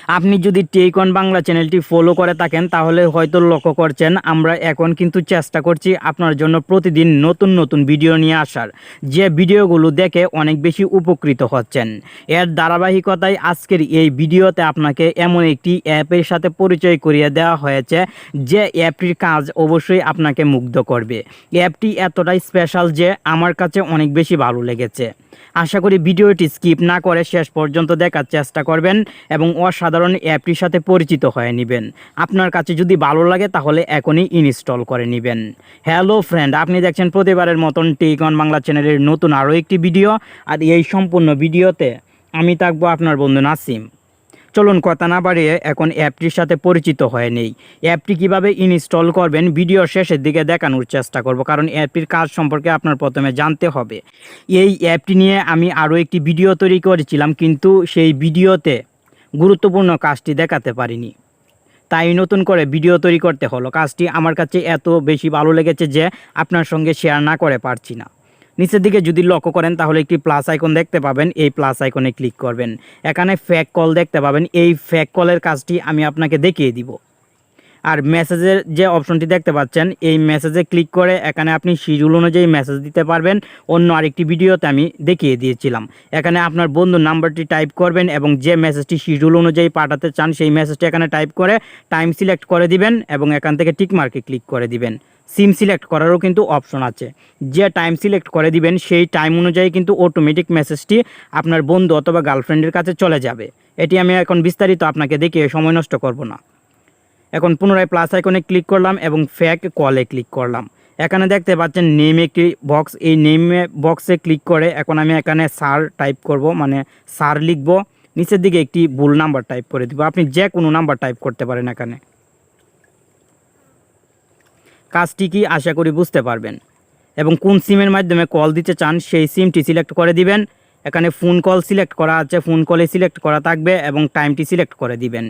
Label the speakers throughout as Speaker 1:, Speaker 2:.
Speaker 1: আপনি যদি টেকন বাংলা চ্যানেলটি ফলো করে থাকেন তাহলে হয়তো লক্ষ্য করছেন আমরা এখন কিন্তু চেষ্টা করছি আপনার জন্য প্রতিদিন নতুন নতুন ভিডিও নিয়ে আসার, যে ভিডিওগুলো দেখে অনেক বেশি উপকৃত হচ্ছেন। এর ধারাবাহিকতায় আজকের এই ভিডিওতে আপনাকে এমন একটি অ্যাপের সাথে পরিচয় করিয়ে দেওয়া হয়েছে যে অ্যাপটির কাজ অবশ্যই আপনাকে মুগ্ধ করবে। অ্যাপটি এতটাই স্পেশাল যে আমার কাছে অনেক বেশি ভালো লেগেছে। আশা করি ভিডিওটি স্কিপ না করে শেষ পর্যন্ত দেখার চেষ্টা করবেন এবং অসাধারণ অ্যাপটির সাথে পরিচিত হয়ে নেবেন। আপনার কাছে যদি ভালো লাগে তাহলে এখনই ইনস্টল করে নেবেন। হ্যালো ফ্রেন্ড, আপনি দেখছেন প্রতিবারের মতন টেকন বাংলা চ্যানেলের নতুন আরও একটি ভিডিও। আর এই সম্পূর্ণ ভিডিওতে আমি থাকবো আপনার বন্ধু নাসিম। চলুন কথা না বাড়িয়ে এখন অ্যাপটির সাথে পরিচিত হয়ে নেই। অ্যাপটি কিভাবে ইনস্টল করবেন ভিডিও শেষের দিকে দেখানোর চেষ্টা করব, কারণ অ্যাপটির কাজ সম্পর্কে আপনার প্রথমে জানতে হবে। এই অ্যাপটি নিয়ে আমি আরও একটি ভিডিও তৈরি করেছিলাম, কিন্তু সেই ভিডিওতে গুরুত্বপূর্ণ কাজটি দেখাতে পারিনি, তাই নতুন করে ভিডিও তৈরি করতে হলো। কাজটি আমার কাছে এত বেশি ভালো লেগেছে যে আপনার সঙ্গে শেয়ার না করে পারছি না। নিচের দিকে যদি লক্ষ্য করেন তাহলে একটি প্লাস আইকন দেখতে পাবেন, এই প্লাস আইকনে ক্লিক করবেন। এখানে ফেক কল দেখতে পাবেন, এই ফেক কলের কাজটি আমি আপনাকে দেখিয়ে দিব। আর মেসেজের যে অপশনটি দেখতে পাচ্ছেন, এই মেসেজে ক্লিক করে এখানে আপনি শিডিউল অনুযায়ী মেসেজ দিতে পারবেন। অন্য আরেকটি ভিডিওতে আমি দেখিয়ে দিয়েছিলাম। এখানে আপনার বন্ধুর নাম্বারটি টাইপ করবেন এবং যে মেসেজটি শিডিউল অনুযায়ী পাঠাতে চান সেই মেসেজটি এখানে টাইপ করে টাইম সিলেক্ট করে দিবেন এবং এখান থেকে টিক মার্কে ক্লিক করে দিবেন। সিম সিলেক্ট করারও কিন্তু অপশন আছে। যে টাইম সিলেক্ট করে দিবেন সেই টাইম অনুযায়ী কিন্তু অটোমেটিক মেসেজটি আপনার বন্ধু অথবা গার্লফ্রেন্ডের কাছে চলে যাবে। এটি আমি এখন বিস্তারিত আপনাকে দেখিয়ে সময় নষ্ট করব না। এখন পুনরায় প্লাস আইকনে ক্লিক করলাম এবং ফেক কলে ক্লিক করলাম। এখানে দেখতে পাচ্ছেন নেম একটি বক্স, এই নেম বক্সে ক্লিক করে এখন আমি এখানে স্যার টাইপ করব, মানে স্যার লিখব। নিচের দিকে একটি ভুল নাম্বার টাইপ করে দিব। আপনি যে কোনো নাম্বার টাইপ করতে পারেন। এখানে কাজটি কি আশা করি বুঝতে পারবেন। এবং কোন সিমের মাধ্যমে কল দিতে চান সেই সিমটি সিলেক্ট করে দিবেন। এখানে ফোন কল সিলেক্ট করা আছে, ফোন কলে সিলেক্ট করা থাকবে এবং টাইমটি সিলেক্ট করে দিবেন।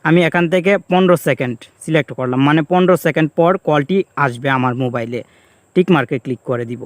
Speaker 1: আমি এখান থেকে 15 সেকেন্ড সিলেক্ট করলাম, মানে 15 সেকেন্ড পর কলটি আসবে আমার মোবাইলে। টিক মার্কে ক্লিক করে দিব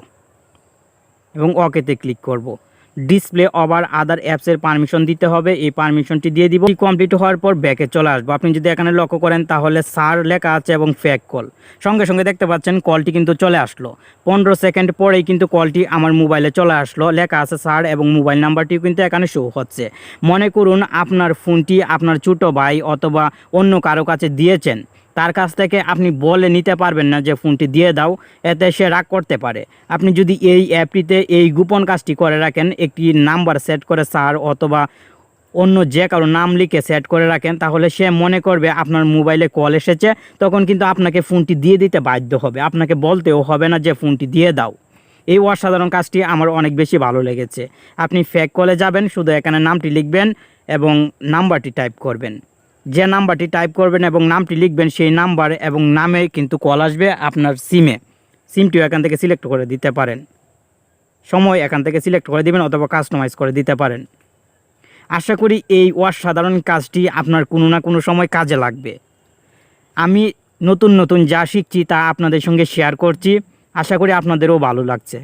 Speaker 1: এবং ওকেতে ক্লিক করব। ডিসপ্লে ওভার আদার অ্যাপসের পারমিশন দিতে হবে, এই পারমিশনটি দিয়ে দিব। কমপ্লিট হওয়ার পর ব্যাকে চলে আসবো। আপনি যদি এখানে লক্ষ্য করেন তাহলে স্যার লেখা আছে এবং ফেক কল, সঙ্গে সঙ্গে দেখতে পাচ্ছেন কলটি কিন্তু চলে আসলো। 15 সেকেন্ড পরেই কিন্তু কলটি আমার মোবাইলে চলে আসলো, লেখা আছে স্যার এবং মোবাইল নাম্বারটিও কিন্তু এখানে শো হচ্ছে। মনে করুন আপনার ফোনটি আপনার ছোটো ভাই অথবা অন্য কারো কাছে দিয়েছেন, তার কাছ থেকে আপনি বলে নিতে পারবেন না যে ফোনটি দিয়ে দাও, এতে সে রাগ করতে পারে। আপনি যদি এই অ্যাপটিতে এই গোপন কাজটি করে রাখেন, একটি নাম্বার সেট করে স্যার অথবা অন্য যে কারো নাম লিখে সেট করে রাখেন, তাহলে সে মনে করবে আপনার মোবাইলে কল এসেছে, তখন কিন্তু আপনাকে ফোনটি দিয়ে দিতে বাধ্য হবে, আপনাকে বলতেও হবে না যে ফোনটি দিয়ে দাও। এই অসাধারণ কাজটি আমার অনেক বেশি ভালো লেগেছে। আপনি ফেক কলে যাবেন, শুধু এখানে নামটি লিখবেন এবং নাম্বারটি টাইপ করবেন। যে নাম্বারটি টাইপ করবেন এবং নামটি লিখবেন সেই নাম্বার এবং নামে কিন্তু কল আসবে আপনার সিমটিও এখান থেকে সিলেক্ট করে দিতে পারেন। সময় এখান থেকে সিলেক্ট করে দিবেন অথবা কাস্টমাইজ করে দিতে পারেন। আশা করি এই অসাধারণ কাজটি আপনার কোনো না কোনো সময় কাজে লাগবে। আমি নতুন নতুন যা শিখছি তা আপনাদের সঙ্গে শেয়ার করছি, আশা করি আপনাদেরও ভালো লাগছে।